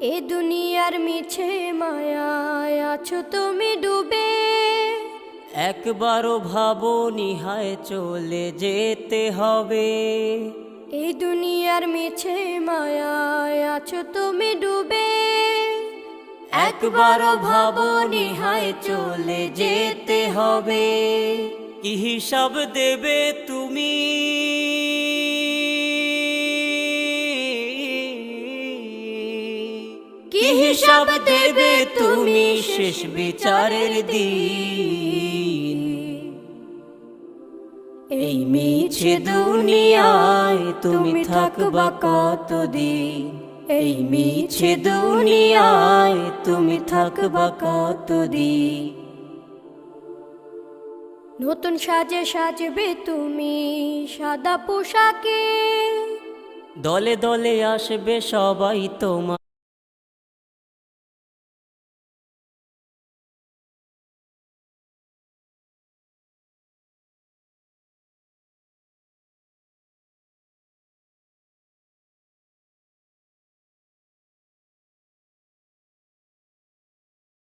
এ দুনিয়ার মিছে মায়ায় আছো তুমি ডুবে, একবারও ভাবোনি হায় চলে যেতে হবে। এই দুনিয়ার মিছে মায়ায় আছো তুমি ডুবে, একবারও ভাবোনি হায় চলে যেতে হবে। কি হিসাব দেবে তুমি, কি হিসাব দেবে তুমি শেষ বিচারের দিন। এই মিছে দুনিয়ায় তুমি থাকবা কতদিন, এই মিছে দুনিয়ায় তুমি থাকবা কতদিন। নতুন সাজে সাজবে তুমি সাদা পোশাকে, দলে দলে আসবে সবাই তোমার